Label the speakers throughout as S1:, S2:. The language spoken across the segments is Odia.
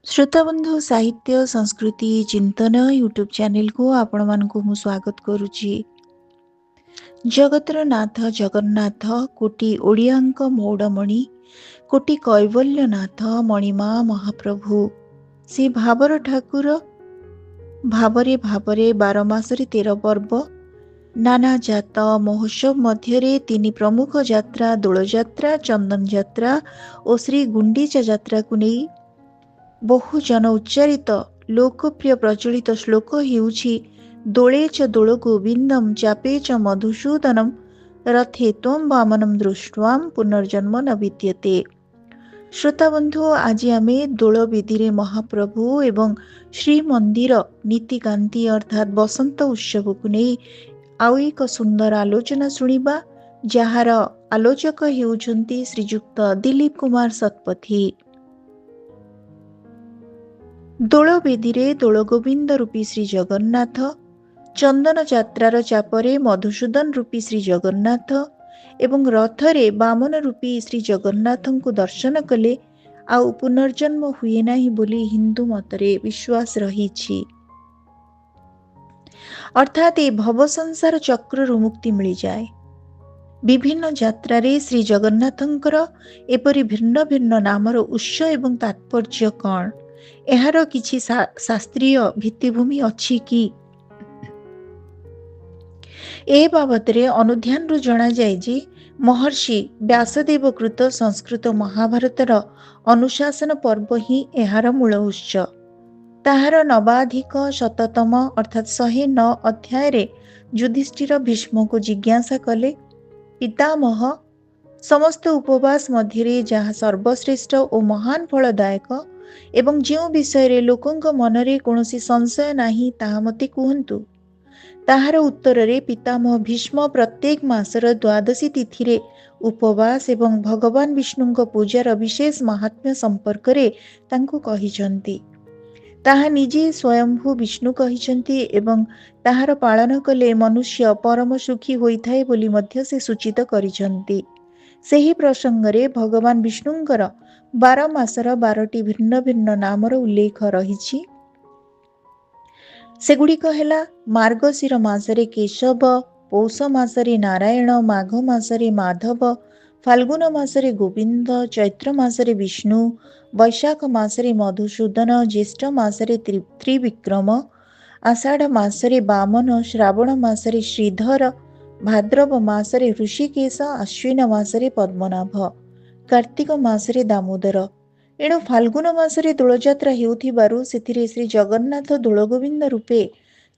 S1: श्रोताबंधु साहित्य संस्कृति चिंतन यूट्यूब चैनल को आपण मानक मु स्वागत करुच्ची। जगतर नाथ जगन्नाथ कोटि ओडियांक मौड़मणि कोटि कैवल्यनाथ मणिमा महाप्रभु से भावर ठाकुर भावरे भावरे 12 मासरे 13 पर्व नाना जात महोत्सव मध्य तीन प्रमुख यात्रा दोल यात्रा चंदन यात्रा और श्री गुंडीचा यात्रा को नहीं बहु जन उच्चारित लोकप्रिय प्रचलित श्लोक हेउछि दोले च दोल गोविंदम चापे च मधुसूदनम रथे त्वं वामनम दृष्ट्वा पुनर्जन्म न विद्यते। श्रोताबंधु आज आमे दोल विधि रे महाप्रभु एवं श्रीमंदिर नीतिकांति अर्थात बसंत उत्सव को नहीं आउ एक सुंदर आलोचना शुणिबा जार आलोचक हेउछन्ति श्रीजुक्त दिलीप कुमार शतपथी। दोल बेदी दोल गोविंद रूपी श्री जगन्नाथ चंदन यात्रार चापरे मधुसूदन रूपी श्री जगन्नाथ एवं रथरे बामन रूपी श्री जगन्नाथ को दर्शन कले आउ पुनर्जन्म हुए नाही बोली हिंदू मतरे विश्वास रही। अर्थात ए भव संसार चक्र मुक्ति मिल जाए। विभिन्न यात्रा श्री जगन्नाथंकर एपरि भिन्न भिन्न नामर उत्स एवं तात्पर्य कौन एहार किछि शास्त्रीय भित्तिभूमि अछि कि ए बाबतरे अनुध्यान रु जणा जाय जे महर्षि व्यासदेव कृत संस्कृत महाभारतर अनुशासन पर्व ही एहार मूल उत्स। ताहार नवाधिक शततम अर्थात 109 अध्याय रे युधिष्ठिर भीष्म को जिज्ञासा कले पितामह समस्त उपवास मध्य जहाँ सर्वश्रेष्ठ और महान फलदायक एवं जो विषय रे लोकंक मनरे कौनसी संशय नाही ताहा मते कुहंतु। ताहार उत्तर रे पितामह भीष्म प्रत्येक मासर द्वादशी तिथि रे उपवास एवं भगवान विष्णुंक पूजार विशेष महात्म्य संपर्क रे तांको कहिसंती। ताहा निजे स्वयंभू विष्णु कहिसंती एवं ताहार पालन कले मनुष्य परम सुखी होइथाए बोली मध्य से सूचित करिसंती। सेही प्रसंग रे भगवान विष्णुंकर 12 मासर 12टी भिन्न भिन्न नामर उल्लेख रही। सेगुड़िक हेला मार्गशीर मासरे केशव, पौष मासरे नारायण, माघ मासरे माधव, फाल्गुन मासरे गोविंद, चैत्र मासरे विष्णु, वैशाख मासरे मधुसूदन, ज्येष्ठ मासरे त्रिविक्रम, आषाढ़ मासरे वामन, श्रावण मासरे श्रीधर, भाद्रव मासरे ऋषिकेश, आश्विन मासरे पद्मनाभ, कार्तिक मासरे दामोदर। एणु फाल्गुन मासरे दोलयात्रा हेउथिबारु सेथिरे श्री जगन्नाथ दोलगोविंद रूपे,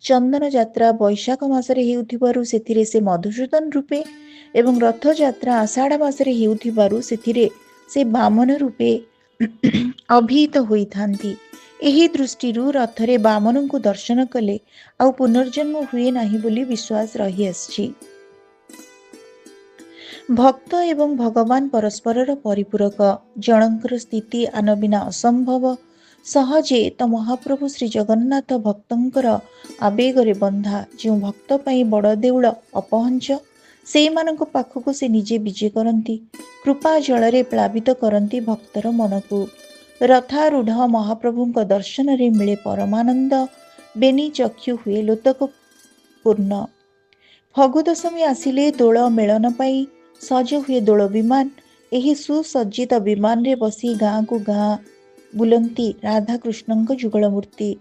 S1: चंदन यात्रा वैशाख मासरे हेउथिबारु सेथिरे से मधुसूदन रूपे एवं रथ यात्रा आषाढ़ मासरे हेउथिबारु सेथिरे से वामन रूपे अभिहित होइथांती। एही दृष्टिरु रथरे वामन को दर्शन कले आउ पुनर्जन्म हुए नाही बोली विश्वास रही आछि। भक्त एवं भगवान परस्पर परिपूरक जनकर स्थिति आन बिना असंभव सहजे तो महाप्रभु श्री जगन्नाथ भक्तंकर आवेगरे बंधा जो भक्त पाई बड़ देउल अपहंच से मानक पाखक से निजे विजय करती कृपा जल प्लावित करती भक्तर मन को। रथारूढ़ महाप्रभु दर्शन रे मिले परमानंद बेनी चक्षु हुए लोतक पूर्ण। फगु दशमी आसिले दोल मेलन पाई सज हुए दोल विमान। एही सुसज्जित विमान रे बसी गाँ को गाँ बुलंती राधा कृष्णंक जुगल मूर्ति।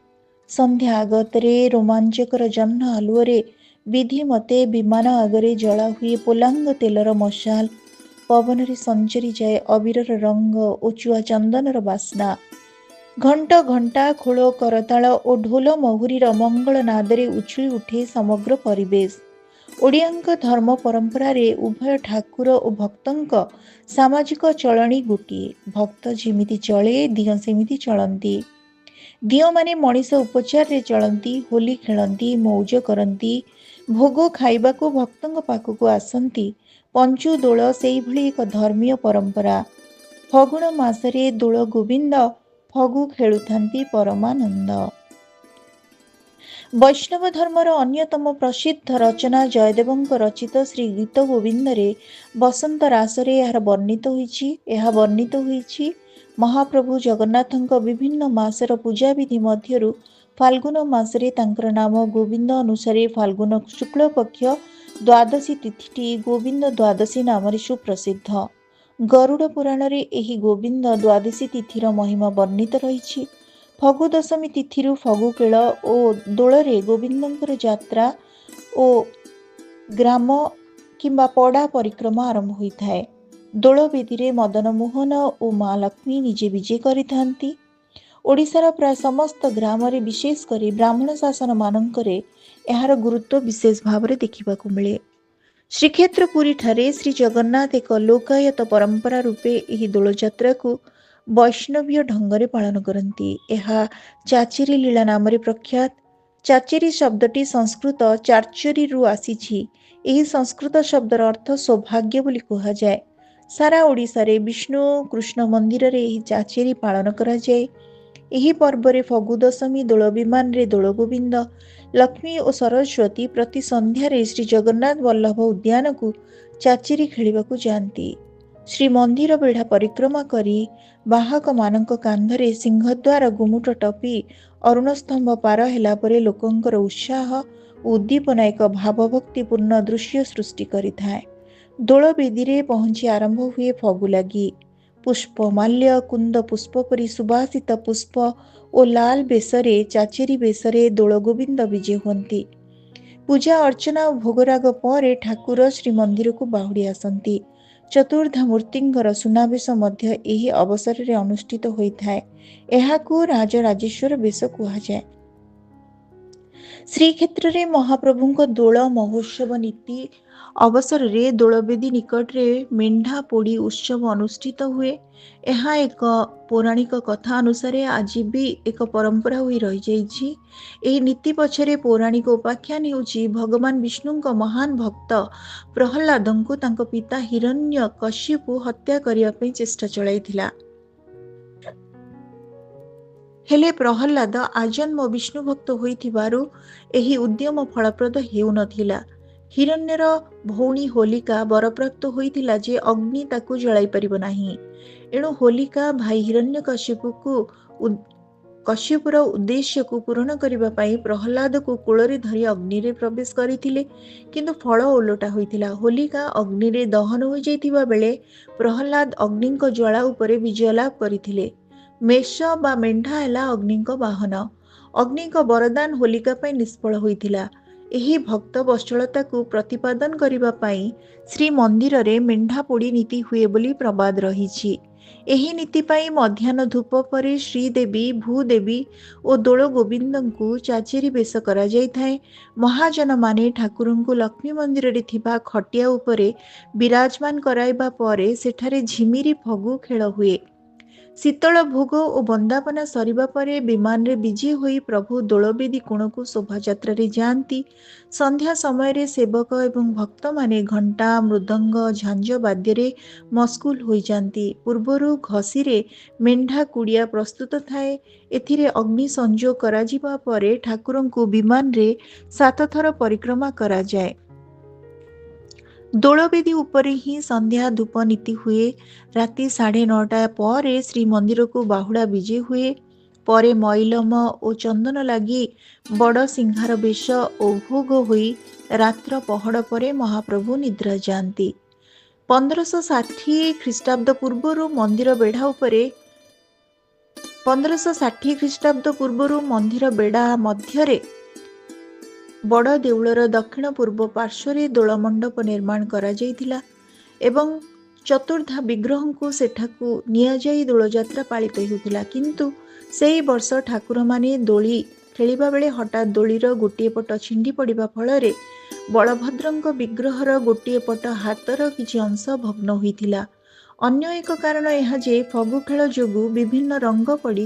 S1: संध्या आगतरे रोमांचकर जह्न आलुअरे विधि मते विमान आगरे जला हुए पोलांग तेलर मशाल। पवन रे संचरी जाए अबीरर रंग ओ चुआ चंदनर बास्ना। घंट घंटा खोल करताल और ढोल महुरीर मंगल नादरे उछुली उठे समग्र परिवेश। ओडियांक धर्म परंपरा रे उभय ठाकुर और भक्तंक सामाजिक चलणी गोटिए। भक्त जेमिति चले दिय सेमिति चलती। दिय माने मनीष उपचार रे चलती, होली खेलती, मौज करती, भोग खाइबा को भक्तंक पाखक आसती। पंचु दोल सेई भली एक धर्मीय परंपरा। फगुण मासरे दोल गोविंद फगु खेलुथांती परमानंद। वैष्णव धर्मर अन्यतम प्रसिद्ध रचना जयदेवंक रचित श्री गीत गोविंद रे बसंत रासरे यह वर्णित होइछि। महाप्रभु जगन्नाथଙ୍କ विभिन्न मासर पूजा विधि मध्यरु फाल्गुन मासरे तांकर नाम गोविंद अनुसारे फाल्गुन शुक्ल पक्ष द्वादशी तिथिटी गोविंद द्वादशी नामरे सुप्रसिद्ध। गरुड़ पुराण रे एही गोविंद द्वादशी तिथिर महिमा वर्णित रहिछि। फगु दशमी तिथिरु फगु केळ ओ दोଳରେ गोविंदଙ୍କର ଯାତ୍ରା ଓ ଗ୍ରାମ କିମ୍ବା ପଡ଼ା ପରିକ୍ରମା ଆରମ୍ଭ ହୋଇଥାଏ। ଦୋଳ ବେଦୀରେ ମଦନ ମୋହନ ଓ ମା ଲକ୍ଷ୍ମୀ ନିଜେ ବିଜେ କରିଥାନ୍ତି। ଓଡ଼ିଶାର ପ୍ରାୟ ସମସ୍ତ ଗ୍ରାମରେ ବିଶେଷ କରି ବ୍ରାହ୍ମଣ ଶାସନ ମାନଙ୍କରେ ଏହାର ଗୁରୁତ୍ୱ ବିଶେଷ ଭାବରେ ଦେଖିବାକୁ ମିଳେ। ଶ୍ରୀକ୍ଷେତ୍ର ପୁରୀଠାରେ ଶ୍ରୀ ଜଗନ୍ନାଥ ଏକ ଲୋକାୟତ ପରମ୍ପରା ରୂପେ ଏହି ଦୋଳଯାତ୍ରାକୁ ବୈଷ୍ଣବୀୟ ଢଙ୍ଗରେ ପାଳନ କରନ୍ତି। ଏହା ଚାଚିରୀ ଲୀଳା ନାମରେ ପ୍ରଖ୍ୟାତ। ଚାଚିରୀ ଶବ୍ଦଟି ସଂସ୍କୃତ ଚାର୍ଚରୀରୁ ଆସିଛି। ଏହି ସଂସ୍କୃତ ଶବ୍ଦର ଅର୍ଥ ସୌଭାଗ୍ୟ ବୋଲି କୁହାଯାଏ। ସାରା ଓଡ଼ିଶାରେ ବିଷ୍ଣୁ କୃଷ୍ଣ ମନ୍ଦିରରେ ଏହି ଚାଚିରୀ ପାଳନ କରାଯାଏ। ଏହି ପର୍ବରେ ଫଗୁ ଦଶମୀ ଦୋଳ ବିମାନରେ ଦୋଳ ଗୋବିନ୍ଦ ଲକ୍ଷ୍ମୀ ଓ ସରସ୍ୱତୀ ପ୍ରତି ସନ୍ଧ୍ୟାରେ ଶ୍ରୀ ଜଗନ୍ନାଥ ବଲ୍ଲଭ ଉଦ୍ୟାନକୁ ଚାଚିରୀ ଖେଳିବାକୁ ଯାଆନ୍ତି। ଶ୍ରୀମନ୍ଦିର ବେଢ଼ା ପରିକ୍ରମା କରି ବାହକମାନଙ୍କ କାନ୍ଧରେ ସିଂହଦ୍ୱାର ଗୁମୁଟ ଟପି ଅରୁଣ ସ୍ତମ୍ଭ ପାର ହେଲା ପରେ ଲୋକଙ୍କର ଉତ୍ସାହ ଓ ଉଦ୍ଦୀପନା ଏକ ଭାବଭକ୍ତିପୂର୍ଣ୍ଣ ଦୃଶ୍ୟ ସୃଷ୍ଟି କରିଥାଏ। ଦୋଳ ବେଦୀରେ ପହଞ୍ଚି ଆରମ୍ଭ ହୁଏ ଫଗୁ ଲାଗି। ପୁଷ୍ପମାଲ୍ୟ କୁନ୍ଦ ପୁଷ୍ପ ପରି ସୁବାସିତ ପୁଷ୍ପ ଓ ଲାଲ ବେଶରେ ଚାଚିରୀ ବେଶରେ ଦୋଳ ଗୋବିନ୍ଦ ବିଜେ ହୁଅନ୍ତି। ପୂଜା ଅର୍ଚ୍ଚନା ଓ ଭୋଗରାଗ ପରେ ଠାକୁର ଶ୍ରୀମନ୍ଦିରକୁ ବାହୁଡ଼ି ଆସନ୍ତି। ଚତୁର୍ଦ୍ଧା ମୂର୍ତ୍ତିଙ୍କର ସୁନାବେଶ ମଧ୍ୟ ଏହି ଅବସରରେ ଅନୁଷ୍ଠିତ ହୋଇଥାଏ। ଏହାକୁ ରାଜରାଜେଶ୍ୱର ବେଶ କୁହାଯାଏ। ଶ୍ରୀକ୍ଷେତ୍ରରେ ମହାପ୍ରଭୁଙ୍କ ଦୋଳ ମହୋତ୍ସବ ନୀତି ଅବସରରେ ଦୋଳବେଦୀ ନିକଟରେ ମେଣ୍ଢା ପୋଡ଼ି ଉତ୍ସବ ଅନୁଷ୍ଠିତ ହୁଏ। ଏହା ଏକ ପୌରାଣିକ କଥା ଅନୁସାରେ ଆଜି ବି ଏକ ପରମ୍ପରା ହୋଇ ରହିଯାଇଛି। ଏହି ନୀତି ପଛରେ ପୌରାଣିକ ଉପାଖ୍ୟାନ ହେଉଛି ଭଗବାନ ବିଷ୍ଣୁଙ୍କ ମହାନ ଭକ୍ତ ପ୍ରହ୍ଲାଦଙ୍କୁ ତାଙ୍କ ପିତା ହିରଣ୍ୟ କଶ୍ୟପ ହତ୍ୟା କରିବା ପାଇଁ ଚେଷ୍ଟା ଚଳାଇଥିଲା। ହେଲେ ପ୍ରହ୍ଲାଦ ଆଜନ୍ମ ବିଷ୍ଣୁ ଭକ୍ତ ହୋଇଥିବାରୁ ଏହି ଉଦ୍ୟମ ଫଳପ୍ରଦ ହେଉନଥିଲା। ହିରଣ୍ୟର ଭଉଣୀ ହୋଲିକା ବରପ୍ରାପ୍ତ ହୋଇଥିଲା ଯେ ଅଗ୍ନି ତାକୁ ଜଳାଇ ପାରିବ ନାହିଁ। ଏଣୁ ହୋଲିକା ଭାଇ କଶ୍ୟପର ଉଦ୍ଦେଶ୍ୟକୁ ପୂରଣ କରିବା ପାଇଁ ପ୍ରହ୍ଲାଦକୁ କୋଳରେ ଧରି ଅଗ୍ନିରେ ପ୍ରବେଶ କରିଥିଲେ। କିନ୍ତୁ ଫଳ ଓଲଟା ହୋଇଥିଲା। ହୋଲିକା ଅଗ୍ନିରେ ଦହନ ହୋଇଯାଇଥିବା ବେଳେ ପ୍ରହ୍ଲାଦ ଅଗ୍ନିଙ୍କ ଜ୍ୱାଳା ଉପରେ ବିଜୟ ଲାଭ କରିଥିଲେ। ମେଷ ବା ମେଣ୍ଢା ହେଲା ଅଗ୍ନିଙ୍କ ବାହନ। ଅଗ୍ନିଙ୍କ ବରଦାନ ହୋଲିକା ପାଇଁ ନିଷ୍ଫଳ ହୋଇଥିଲା। ଏହି ଭକ୍ତ ବତ୍ସଳତାକୁ ପ୍ରତିପାଦନ କରିବା ପାଇଁ ଶ୍ରୀମନ୍ଦିରରେ ମେଣ୍ଢା ପୋଡ଼ି ନୀତି ହୁଏ ବୋଲି ପ୍ରବାଦ ରହିଛି। ଏହି ନୀତି ପାଇଁ ମଧ୍ୟାହ୍ନ ଧୂପ ପରେ ଶ୍ରୀଦେବୀ ଭୂଦେବୀ ଓ ଦୋଳ ଗୋବିନ୍ଦଙ୍କୁ ଚାଚିରୀ ବେଶ କରାଯାଇଥାଏ। ମହାଜନମାନେ ଠାକୁରଙ୍କୁ ଲକ୍ଷ୍ମୀ ମନ୍ଦିରରେ ଥିବା ଖଟିଆ ଉପରେ ବିରାଜମାନ କରାଇବା ପରେ ସେଠାରେ ଝିମିରି ଫଗୁ ଖେଳ ହୁଏ। ଶୀତଳ ଭୋଗ ଓ ବନ୍ଦାପନା ସରିବା ପରେ ବିମାନରେ ବିଜେ ହୋଇ ପ୍ରଭୁ ଦୋଳବେଦୀ କୋଣକୁ ଶୋଭାଯାତ୍ରାରେ ଯାଆନ୍ତି। ସନ୍ଧ୍ୟା ସମୟରେ ସେବକ ଏବଂ ଭକ୍ତମାନେ ଘଣ୍ଟା ମୃଦଙ୍ଗ ଝାଞ୍ଜ ବାଦ୍ୟରେ ମସଗୁଲ ହୋଇଯାନ୍ତି। ପୂର୍ବରୁ ଘଷିରେ ମେଣ୍ଢା କୁଡ଼ିଆ ପ୍ରସ୍ତୁତ ଥାଏ। ଏଥିରେ ଅଗ୍ନି ସଂଯୋଗ କରାଯିବା ପରେ ଠାକୁରଙ୍କୁ ବିମାନରେ 7 ଥର ପରିକ୍ରମା କରାଯାଏ। ଦୋଳବେଦୀ ଉପରେ ହିଁ ସନ୍ଧ୍ୟା ଧୂପ ନୀତି ହୁଏ। ରାତି 9:30 ପରେ ଶ୍ରୀମନ୍ଦିରକୁ ବାହୁଡ଼ା ବିଜେ ହୁଏ। ପରେ ମଇଲମ ଓ ଚନ୍ଦନ ଲାଗି ବଡ଼ ସିଂହାର ବେଶ ଓ ଭୋଗ ହୋଇ ରାତ୍ର ପହଡ଼ ପରେ ମହାପ୍ରଭୁ ନିଦ୍ରା ଯାଆନ୍ତି। 1560 ଖ୍ରୀଷ୍ଟାବ୍ଦ ପୂର୍ବରୁ ମନ୍ଦିର ବେଢ଼ା ମଧ୍ୟରେ ବଡ଼ ଦେଉଳର ଦକ୍ଷିଣ ପୂର୍ବ ପାର୍ଶ୍ୱରେ ଦୋଳ ମଣ୍ଡପ ନିର୍ମାଣ କରାଯାଇଥିଲା ଏବଂ ଚତୁର୍ଦ୍ଧା ବିଗ୍ରହଙ୍କୁ ସେଠାକୁ ନିଆଯାଇ ଦୋଳଯାତ୍ରା ପାଳିତ ହେଉଥିଲା। କିନ୍ତୁ ସେହି ବର୍ଷ ଠାକୁରମାନେ ଦୋଳି ଖେଳିବା ବେଳେ ହଠାତ୍ ଦୋଳିର ଗୋଟିଏ ପଟ ଛିଣ୍ଡି ପଡ଼ିବା ଫଳରେ ବଳଭଦ୍ରଙ୍କ ବିଗ୍ରହର ଗୋଟିଏ ପଟ ହାତର କିଛି ଅଂଶ ଭଗ୍ନ ହୋଇଥିଲା। ଅନ୍ୟ ଏକ କାରଣ ଏହା ଯେ ଫଗୁ ଖେଳ ଯୋଗୁଁ ବିଭିନ୍ନ ରଙ୍ଗ ପଡ଼ି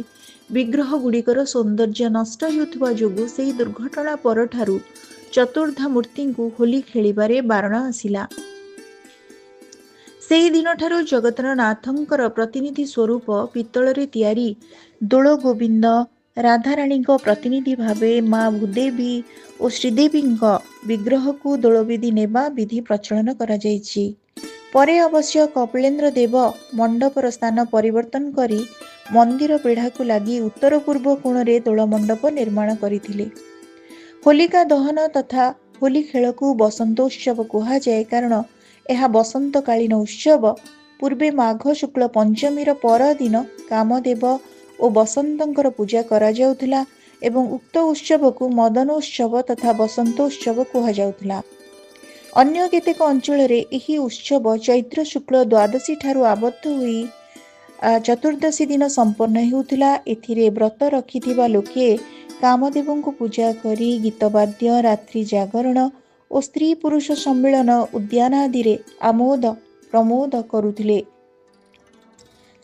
S1: ବିଗ୍ରହ ଗୁଡ଼ିକର ସୌନ୍ଦର୍ଯ୍ୟ ନଷ୍ଟ ହେଉଥିବା ଯୋଗୁଁ ସେହି ଦୁର୍ଘଟଣା ପରଠାରୁ ଚତୁର୍ଦ୍ଧା ମୂର୍ତ୍ତିଙ୍କୁ ହୋଲି ଖେଳିବାରେ ବାରଣ ଆସିଲା। ସେହି ଦିନଠାରୁ ଜଗତର ନାଥଙ୍କର ପ୍ରତିନିଧି ସ୍ୱରୂପ ପିତ୍ତଳରେ ତିଆରି ଦୋଳ ଗୋବିନ୍ଦ ରାଧାରାଣୀଙ୍କ ପ୍ରତିନିଧି ଭାବେ ମା ଭୂଦେବୀ ଓ ଶ୍ରୀଦେବୀଙ୍କ ବିଗ୍ରହକୁ ଦୋଳବେଦୀ ନେବା ବିଧି ପ୍ରଚଳନ କରାଯାଇଛି। ପରେ ଅବଶ୍ୟ କପିଳେନ୍ଦ୍ର ଦେବ ମଣ୍ଡପର ସ୍ଥାନ ପରିବର୍ତ୍ତନ କରି ମନ୍ଦିର ବେଢ଼ାକୁ ଲାଗି ଉତ୍ତର ପୂର୍ବ କୋଣରେ ଦୋଳ ମଣ୍ଡପ ନିର୍ମାଣ କରିଥିଲେ। ହୋଲିକା ଦହନ ତଥା ହୋଲି ଖେଳକୁ ବସନ୍ତୋତ୍ସବ କୁହାଯାଏ କାରଣ ଏହା ବସନ୍ତକାଳୀନ ଉତ୍ସବ। ପୂର୍ବେ ମାଘ ଶୁକ୍ଳ ପଞ୍ଚମୀର ପରଦିନ କାମଦେବ ଓ ବସନ୍ତଙ୍କର ପୂଜା କରାଯାଉଥିଲା ଏବଂ ଉକ୍ତ ଉତ୍ସବକୁ ମଦନୋତ୍ସବ ତଥା ବସନ୍ତୋତ୍ସବ କୁହାଯାଉଥିଲା। ଅନ୍ୟ କେତେକ ଅଞ୍ଚଳରେ ଏହି ଉତ୍ସବ ଚୈତ୍ର ଶୁକ୍ଳ ଦ୍ୱାଦଶୀ ଠାରୁ ଆବଦ୍ଧ ହୋଇ ଚତୁର୍ଦ୍ଦଶୀ ଦିନ ସମ୍ପନ୍ନ ହେଉଥିଲା। ଏଥିରେ ବ୍ରତ ରଖିଥିବା ଲୋକେ କାମଦେବଙ୍କୁ ପୂଜା କରି ଗୀତବାଦ୍ୟ, ରାତ୍ରି ଜାଗରଣ ଓ ସ୍ତ୍ରୀ ପୁରୁଷ ସମ୍ମିଳନ ଉଦ୍ୟାନ ଆଦିରେ ଆମୋଦ ପ୍ରମୋଦ କରୁଥିଲେ।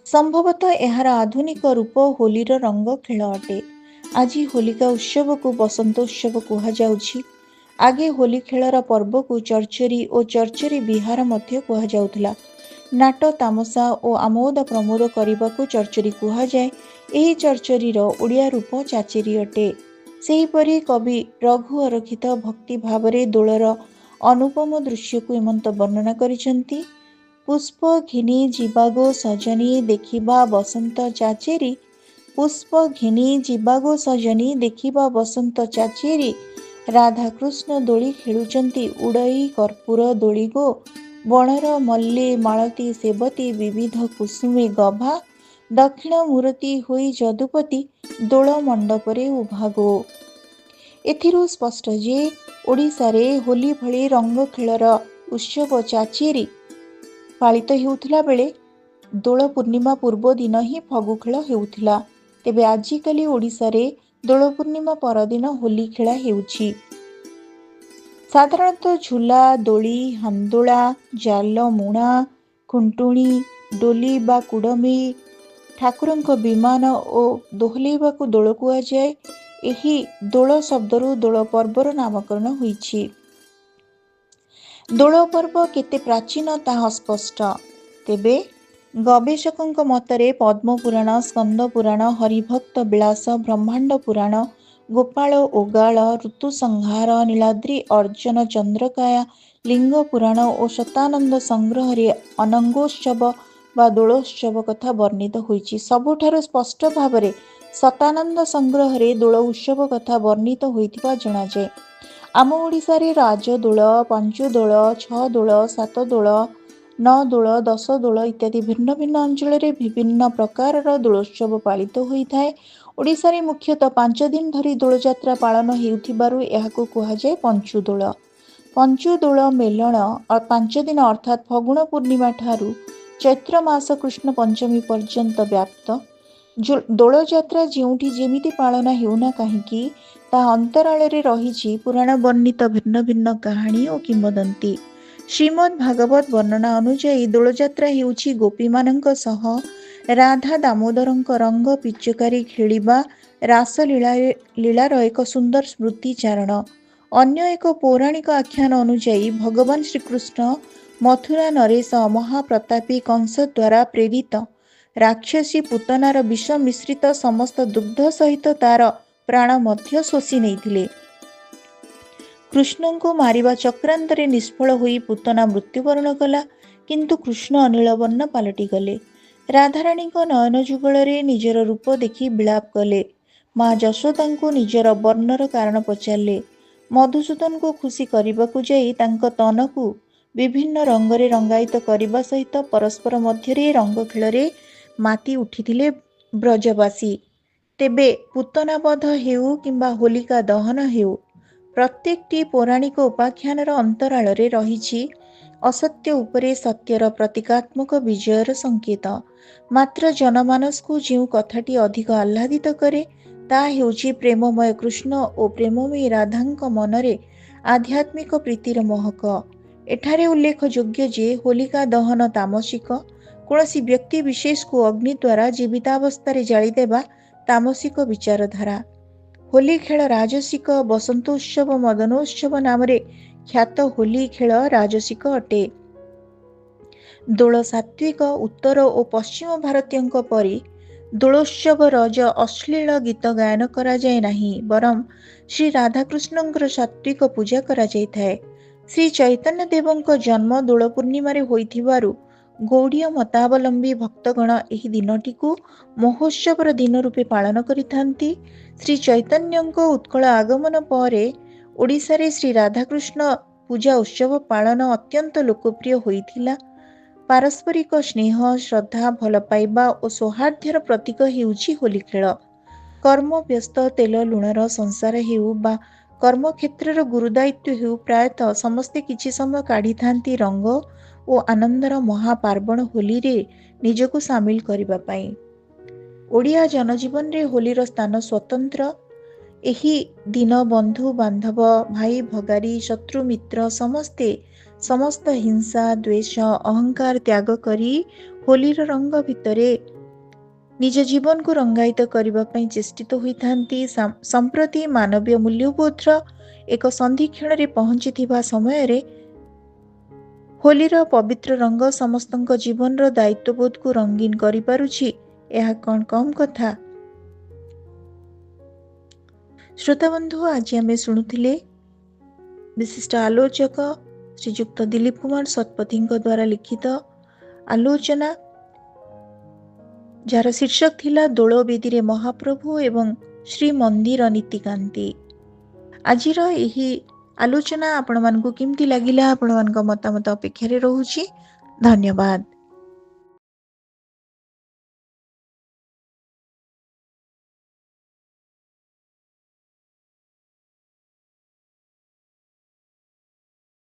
S1: ସମ୍ଭବତଃ ଏହାର ଆଧୁନିକ ରୂପ ହୋଲିର ରଙ୍ଗ ଖେଳ ଅଟେ। ଆଜି ହୋଲିକା ଉତ୍ସବକୁ ବସନ୍ତୋତ୍ସବ କୁହାଯାଉଛି। ଆଗେ ହୋଲି ଖେଳର ପର୍ବକୁ ଚର୍ଚ୍ଚରୀ ଓ ଚର୍ଚ୍ଚରୀ ବିହାର ମଧ୍ୟ କୁହାଯାଉଥିଲା। ନାଟ ତାମସା ଓ ଆମୋଦ ପ୍ରମୋଦ କରିବାକୁ ଚର୍ଚ୍ଚରୀ କୁହାଯାଏ। ଏହି ଚର୍ଚ୍ଚରୀର ଓଡ଼ିଆ ରୂପ ଚାଚେରି ଅଟେ। ସେହିପରି କବି ରଘୁ ଅରକ୍ଷିତ ଭକ୍ତି ଭାବରେ ଦୋଳର ଅନୁପମ ଦୃଶ୍ୟକୁ ଏମନ୍ତ ବର୍ଣ୍ଣନା କରିଛନ୍ତି। ପୁଷ୍ପ ଘିନି ଯିବାଗୋ ସଜନୀ ଦେଖିବା ବସନ୍ତ ଚାଚେରି, ପୁଷ୍ପ ଘିନି ଯିବାଗୋ ସଜନୀ ଦେଖିବା ବସନ୍ତ ଚାଚେରି, ରାଧାକୃଷ୍ଣ ଦୋଳି ଖେଳୁଛନ୍ତି ଉଡ଼ଇ କର୍ପୂର ଦୋଳି ଗୋ, ବଣର ମଲ୍ଲି ମାଳତୀ ସେବତୀ ବିବିଧ କୁସୁମେ ଗଭା, ଦକ୍ଷିଣ ମୂରତି ହୋଇ ଯଦୁପତି ଦୋଳ ମଣ୍ଡପରେ ଉଭା ଗୋ। ଏଥିରୁ ସ୍ପଷ୍ଟ ଯେ ଓଡ଼ିଶାରେ ହୋଲି ଭଳି ରଙ୍ଗ ଖେଳର ଉତ୍ସବ ଚାଚେରି ପାଳିତ ହେଉଥିଲା ବେଳେ ଦୋଳ ପୂର୍ଣ୍ଣିମା ପୂର୍ବ ଦିନ ହିଁ ଫଗୁ ଖେଳ ହେଉଥିଲା। ତେବେ ଆଜିକାଲି ଓଡ଼ିଶାରେ ଦୋଳ ପୂର୍ଣ୍ଣିମା ପରଦିନ ହୋଲି ଖେଳା ହେଉଛି। ସାଧାରଣତଃ ଝୁଲା, ଦୋଳି, ହାନ୍ଦୋଳା, ଜାଲ ମୁଣା, ଖୁଣ୍ଟୁଣି, ଡୋଲି ବା କୁଡ଼ମି, ଠାକୁରଙ୍କ ବିମାନ ଓ ଦୋହଲେଇବାକୁ ଦୋଳ କୁହାଯାଏ। ଏହି ଦୋଳ ଶବ୍ଦରୁ ଦୋଳ ପର୍ବର ନାମକରଣ ହୋଇଛି। ଦୋଳ ପର୍ବ କେତେ ପ୍ରାଚୀନ ତାହା ସ୍ପଷ୍ଟ। ତେବେ ଗବେଷକଙ୍କ ମତରେ ପଦ୍ମପୁରାଣ, ସ୍କନ୍ଦ ପୁରାଣ, ହରିଭକ୍ତ ବିଳାସ, ବ୍ରହ୍ମାଣ୍ଡ ପୁରାଣ, ଗୋପାଳ ଓଗାଳ, ଋତୁ ସଂହାର, ନୀଳାଦ୍ରି ଅର୍ଜନ ଚନ୍ଦ୍ରକାୟା, ଲିଙ୍ଗ ପୁରାଣ ଓ ଶତାନନ୍ଦ ସଂଗ୍ରହରେ ଅନଙ୍ଗୋତ୍ସବ ବା ଦୋଳୋତ୍ସବ କଥା ବର୍ଣ୍ଣିତ ହୋଇଛି। ସବୁଠାରୁ ସ୍ପଷ୍ଟ ଭାବରେ ଶତାନନ୍ଦ ସଂଗ୍ରହରେ ଦୋଳ ଉତ୍ସବ କଥା ବର୍ଣ୍ଣିତ ହୋଇଥିବା ଜଣାଯାଏ। ଆମ ଓଡ଼ିଶାରେ ରାଜଦୋଳ, ପାଞ୍ଚଦୋଳ, ଛଅ ଦୋଳ, ସାତ ଦୋଳ, ନଅ ଦୋଳ, ଦଶ ଦୋଳ ଇତ୍ୟାଦି ଭିନ୍ନ ଭିନ୍ନ ଅଞ୍ଚଳରେ ବିଭିନ୍ନ ପ୍ରକାରର ଦୋଳୋତ୍ସବ ପାଳିତ ହୋଇଥାଏ। ଓଡ଼ିଶାରେ ମୁଖ୍ୟତଃ 5 ଦିନ ଧରି ଦୋଳଯାତ୍ରା ପାଳନ ହେଉଥିବାରୁ ଏହାକୁ କୁହାଯାଏ ପଞ୍ଚୁଦୋଳ। ପଞ୍ଚୁଦୋଳ ମେଲଣ 5 ଦିନ ଅର୍ଥାତ୍ ଫଗୁଣ ପୂର୍ଣ୍ଣିମା ଠାରୁ ଚୈତ୍ର ମାସ କୃଷ୍ଣ ପଞ୍ଚମୀ ପର୍ଯ୍ୟନ୍ତ ବ୍ୟାପ୍ତ। ଦୋଳଯାତ୍ରା ଯେଉଁଠି ଯେମିତି ପାଳନ ହେଉନା କାହିଁକି ତାହା ଅନ୍ତରାଳରେ ରହିଛି ପୁରାଣ ବର୍ଣ୍ଣିତ ଭିନ୍ନ ଭିନ୍ନ କାହାଣୀ ଓ କିମ୍ବଦନ୍ତୀ। ଶ୍ରୀମଦ୍ ଭାଗବତ ବର୍ଣ୍ଣନା ଅନୁଯାୟୀ ଦୋଳଯାତ୍ରା ହେଉଛି ଗୋପୀମାନଙ୍କ ସହ ରାଧା ଦାମୋଦରଙ୍କ ରଙ୍ଗ ପିଚକାରୀ ଖେଳିବା ରାସଲୀଳାର ଏକ ସୁନ୍ଦର ସ୍ମୃତି ଚାରଣ। ଅନ୍ୟ ଏକ ପୌରାଣିକ ଆଖ୍ୟାନ ଅନୁଯାୟୀ ଭଗବାନ ଶ୍ରୀକୃଷ୍ଣ ମଥୁରା ନରେଶ ମହାପ୍ରତାପୀ କଂସ ଦ୍ୱାରା ପ୍ରେରିତ ରାକ୍ଷସୀ ପୁତନାର ବିଷ ମିଶ୍ରିତ ସମସ୍ତ ଦୁଗ୍ଧ ସହିତ ତାର ପ୍ରାଣ ମଧ୍ୟ ଶୋଷି ନେଇଥିଲେ। କୃଷ୍ଣଙ୍କୁ ମାରିବା ଚକ୍ରାନ୍ତରେ ନିଷ୍ଫଳ ହୋଇ ପୁତନା ମୃତ୍ୟୁବରଣ କଲା, କିନ୍ତୁ କୃଷ୍ଣ ନୀଳବର୍ଣ୍ଣ ପାଲଟିଗଲେ। ରାଧାରାଣୀଙ୍କ ନୟନ ଯୁଗଳରେ ନିଜର ରୂପ ଦେଖି ବିଳାପ କଲେ। ମା ଯଶୋଦାଙ୍କୁ ନିଜର ବର୍ଣ୍ଣର କାରଣ ପଚାରିଲେ। ମଧୁସୂଦନଙ୍କୁ ଖୁସି କରିବାକୁ ଯାଇ ତାଙ୍କ ତନକୁ ବିଭିନ୍ନ ରଙ୍ଗରେ ରଙ୍ଗାୟିତ କରିବା ସହିତ ପରସ୍ପର ମଧ୍ୟରେ ରଙ୍ଗ ଖେଳରେ ମାତି ଉଠିଥିଲେ ବ୍ରଜବାସୀ। ତେବେ ପୁତନା ବଧ ହେଉ କିମ୍ବା ହୋଲିକା ଦହନ ହେଉ, ପ୍ରତ୍ୟେକଟି ପୌରାଣିକ ଉପାଖ୍ୟାନର ଅନ୍ତରାଳରେ ରହିଛି ଅସତ୍ୟ ଉପରେ ସତ୍ୟର ପ୍ରତୀକାତ୍ମକ ବିଜୟର ସଂକେତ। ମାତ୍ର ଜନମାନସକୁ ଯେଉଁ କଥାଟି ଅଧିକ ଆହ୍ଲାଦିତ କରେ ତାହା ହେଉଛି ପ୍ରେମମୟ କୃଷ୍ଣ ଓ ପ୍ରେମମୟୀ ରାଧାଙ୍କ ମନରେ ଆଧ୍ୟାତ୍ମିକ ପ୍ରୀତିର ମହକ। ଏଠାରେ ଉଲ୍ଲେଖଯୋଗ୍ୟ ଯେ ହୋଲିକା ଦହନ ତାମସିକ, କୌଣସି ବ୍ୟକ୍ତି ବିଶେଷକୁ ଅଗ୍ନି ଦ୍ୱାରା ଜୀବିତାବସ୍ଥାରେ ଜାଳିଦେବା ତାମସିକ ବିଚାରଧାରା। ହୋଲି ଖେଳ ରାଜସିକ, ବସନ୍ତୋତ୍ସବ ମଦନୋତ୍ସବ ନାମରେ ଖ୍ୟାତ ହୋଲି ଖେଳ ରାଜସିକ ଅଟେ। ଦୋଳ ସାତ୍ତ୍ୱିକ। ଉତ୍ତର ଓ ପଶ୍ଚିମ ଭାରତୀୟଙ୍କ ପରି ଦୋଳୋତ୍ସବ ରଜ ଅଶ୍ଳୀଳ ଗୀତ ଗାୟନ କରାଯାଏ ନାହିଁ, ବରଂ ଶ୍ରୀ ରାଧାକୃଷ୍ଣଙ୍କର ସାତ୍ତ୍ୱିକ ପୂଜା କରାଯାଇଥାଏ। ଶ୍ରୀ ଚୈତନ୍ୟ ଦେବଙ୍କ ଜନ୍ମ ଦୋଳ ପୂର୍ଣ୍ଣିମାରେ ହୋଇଥିବାରୁ ଗୌଡ଼ୀୟ ମତାବଲମ୍ବୀ ଭକ୍ତଗଣ ଏହି ଦିନଟିକୁ ମହୋତ୍ସବର ଦିନ ରୂପେ ପାଳନ କରିଥାନ୍ତି। ଶ୍ରୀ ଚୈତନ୍ୟଙ୍କ ଉତ୍କଳ ଆଗମନ ପରେ ଓଡ଼ିଶାରେ ଶ୍ରୀ ରାଧାକୃଷ୍ଣ ପୂଜା ଉତ୍ସବ ପାଳନ ଅତ୍ୟନ୍ତ ଲୋକପ୍ରିୟ ହୋଇଥିଲା। ପାରସ୍ପରିକ ସ୍ନେହ, ଶ୍ରଦ୍ଧା, ଭଲ ପାଇବା ଓ ସୌହାର୍ଦ୍ଦ୍ୟର ପ୍ରତୀକ ହେଉଛି ହୋଲି ଖେଳ। କର୍ମବ୍ୟସ୍ତ ତେଲ ଲୁଣର ସଂସାର ହେଉ ବା କର୍ମକ୍ଷେତ୍ରର ଗୁରୁଦାୟିତ୍ୱ ହେଉ, ପ୍ରାୟତଃ ସମସ୍ତେ କିଛି ସମୟ କାଢ଼ିଥାନ୍ତି ରଙ୍ଗ ଓ ଆନନ୍ଦର ମହାପାର୍ବଣ ହୋଲିରେ ନିଜକୁ ସାମିଲ କରିବା ପାଇଁ। ଓଡ଼ିଆ ଜନଜୀବନରେ ହୋଲିର ସ୍ଥାନ ସ୍ୱତନ୍ତ୍ର। ଏହି ଦିନ ବନ୍ଧୁ ବାନ୍ଧବ, ଭାଇ ଭଗାରୀ, ଶତ୍ରୁ ମିତ୍ର ସମସ୍ତେ ସମସ୍ତ ହିଂସା, ଦ୍ୱେଷ, ଅହଙ୍କାର ତ୍ୟାଗ କରି ହୋଲିର ରଙ୍ଗ ଭିତରେ ନିଜ ଜୀବନକୁ ରଙ୍ଗାୟିତ କରିବା ପାଇଁ ଚେଷ୍ଟିତ ହୋଇଥାନ୍ତି। ସମ୍ପ୍ରତି ମାନବୀୟ ମୂଲ୍ୟବୋଧର ଏକ ସନ୍ଧିକ୍ଷଣରେ ପହଞ୍ଚିଥିବା ସମୟରେ ହୋଲିର ପବିତ୍ର ରଙ୍ଗ ସମସ୍ତଙ୍କ ଜୀବନର ଦାୟିତ୍ୱବୋଧକୁ ରଙ୍ଗୀନ କରିପାରୁଛି, ଏହା କ'ଣ କମ୍ କଥା? ଶ୍ରୋତାବନ୍ଧୁ, ଆଜି ଆମେ ଶୁଣୁଥିଲେ ବିଶିଷ୍ଟ ଆଲୋଚକ ଶ୍ରୀଯୁକ୍ତ ଦିଲ୍ଲୀପ କୁମାର ଶତପଥୀଙ୍କ ଦ୍ୱାରା ଲିଖିତ ଆଲୋଚନା, ଯାହାର ଶୀର୍ଷକ ଥିଲା ଦୋଳ ବେଦୀରେ ମହାପ୍ରଭୁ ଏବଂ ଶ୍ରୀମନ୍ଦିର ନୀତିକାନ୍ତି। ଆଜିର ଏହି ଆଲୋଚନା ଆପଣମାନଙ୍କୁ କେମିତି ଲାଗିଲା? ଆପଣମାନଙ୍କ ମତାମତ ଅପେକ୍ଷାରେ ରହୁଛି। ଧନ୍ୟବାଦ।